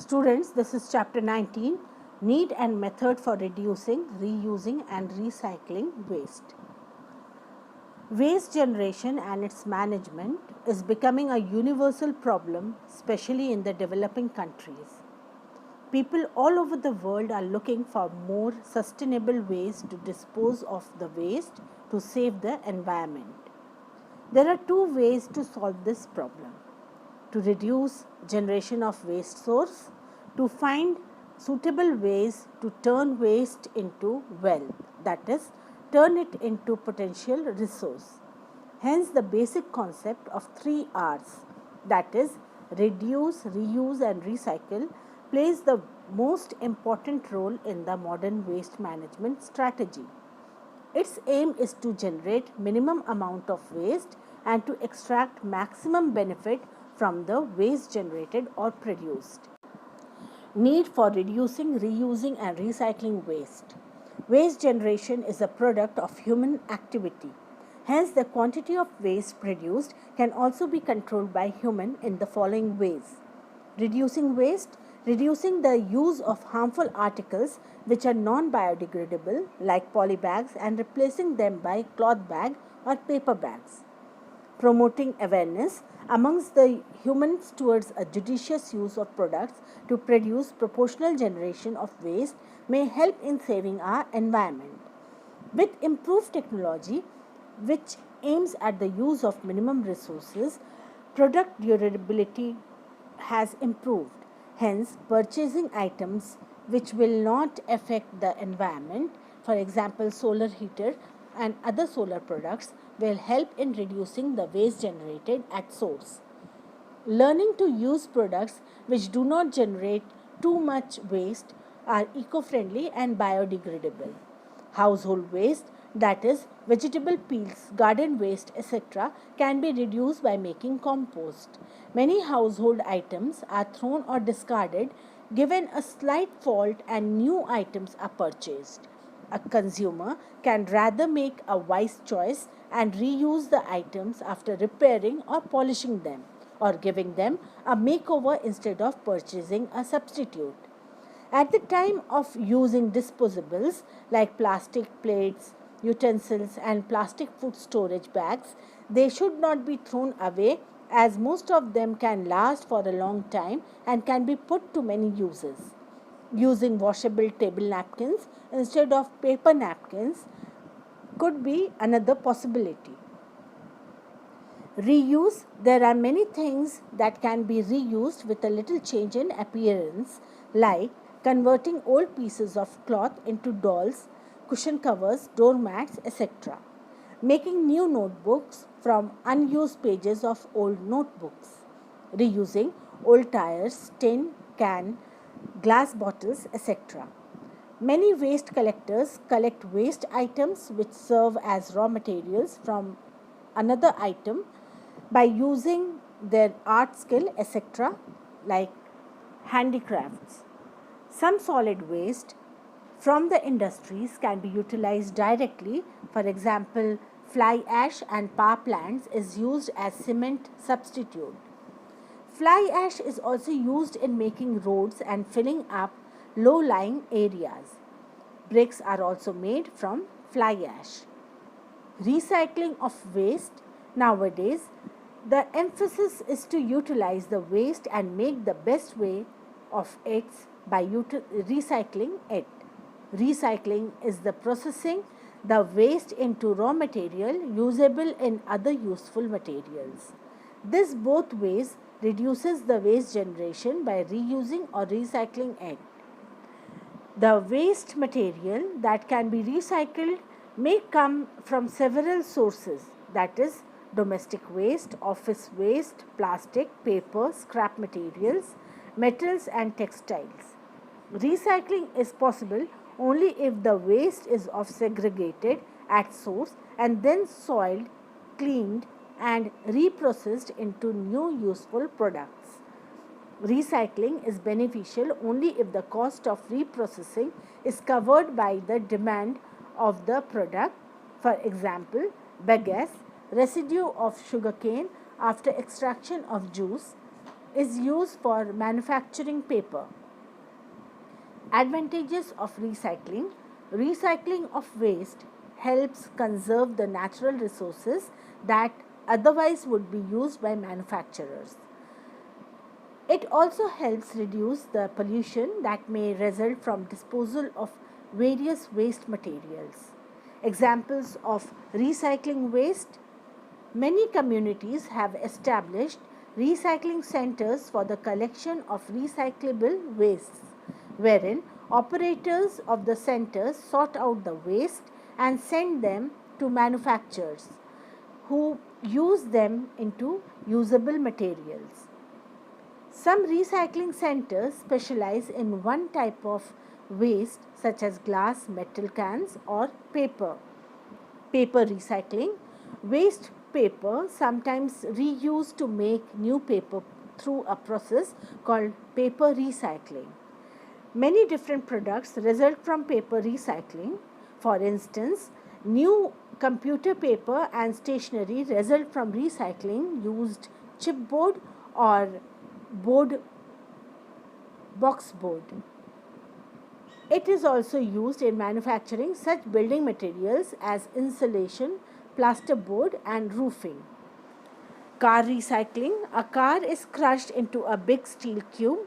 Students, this is chapter 19, Need and Method for Reducing, Reusing and Recycling Waste. Waste generation and its management is becoming a universal problem, especially in the developing countries. People all over the world are looking for more sustainable ways to dispose of the waste to save the environment. There are two ways to solve this problem: to reduce generation of waste source, to find suitable ways to turn waste into wealth, that is, turn it into potential resource. Hence the basic concept of 3 R's, that is, reduce, reuse and recycle, plays the most important role in the modern waste management strategy. Its aim is to generate minimum amount of waste and to extract maximum benefit from the waste generated or produced. Need for reducing, reusing and recycling waste. Waste generation is a product of human activity. Hence, the quantity of waste produced can also be controlled by human in the following ways: reducing waste, reducing the use of harmful articles which are non-biodegradable like polybags and replacing them by cloth bag or paper bags. Promoting awareness amongst the humans towards a judicious use of products to produce proportional generation of waste may help in saving our environment. With improved technology, which aims at the use of minimum resources, product durability has improved. Hence, purchasing items which will not affect the environment, for example, solar heater and other solar products, will help in reducing the waste generated at source. Learning to use products which do not generate too much waste are eco-friendly and biodegradable. Household waste, that is, vegetable peels, garden waste, etc., can be reduced by making compost. Many household items are thrown or discarded given a slight fault and new items are purchased. A consumer can rather make a wise choice and reuse the items after repairing or polishing them, or giving them a makeover instead of purchasing a substitute. At the time of using disposables like plastic plates, utensils and plastic food storage bags, they should not be thrown away, as most of them can last for a long time and can be put to many uses. Using washable table napkins instead of paper napkins could be another possibility. Reuse: there are many things that can be reused with a little change in appearance, like converting old pieces of cloth into dolls, cushion covers, doormats, etc. Making new notebooks from unused pages of old notebooks. Reusing old tires, tin, can, glass bottles, etc. Many waste collectors collect waste items which serve as raw materials from another item by using their art skill, etc., like handicrafts. Some solid waste from the industries can be utilized directly. For example, fly ash and power plants is used as cement substitute. Fly ash is also used in making roads and filling up low-lying areas. Bricks are also made from fly ash. Recycling of waste: nowadays, the emphasis is to utilize the waste and make the best way of it by recycling it. Recycling is the processing the waste into raw material usable in other useful materials. This both ways reduces the waste generation by reusing or recycling it. The waste material that can be recycled may come from several sources, that is, domestic waste, office waste, plastic, paper, scrap materials, metals and textiles. Recycling is possible only if the waste is segregated at source and then soiled, cleaned and reprocessed into new useful products. Recycling is beneficial only if the cost of reprocessing is covered by the demand of the product. For example, bagasse, residue of sugarcane after extraction of juice, is used for manufacturing paper. Advantages of recycling. Recycling of waste helps conserve the natural resources that otherwise would be used by manufacturers. It also helps reduce the pollution that may result from disposal of various waste materials. Examples of recycling waste. Many communities have established recycling centers for the collection of recyclable wastes, wherein operators of the centers sort out the waste and send them to manufacturers who use them into usable materials. Some recycling centers specialize in one type of waste, such as glass, metal cans, or paper. Paper recycling. Waste paper sometimes reused to make new paper through a process called paper recycling. Many different products result from paper recycling. For instance, new computer paper and stationery result from recycling used chipboard or box board. It is also used in manufacturing such building materials as insulation, plasterboard, and roofing. Car recycling. A car is crushed into a big steel cube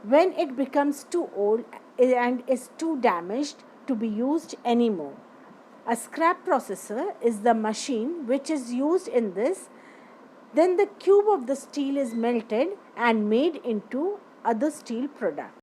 when it becomes too old and is too damaged to be used anymore. A scrap processor is the machine which is used in this. Then the cube of the steel is melted and made into other steel product.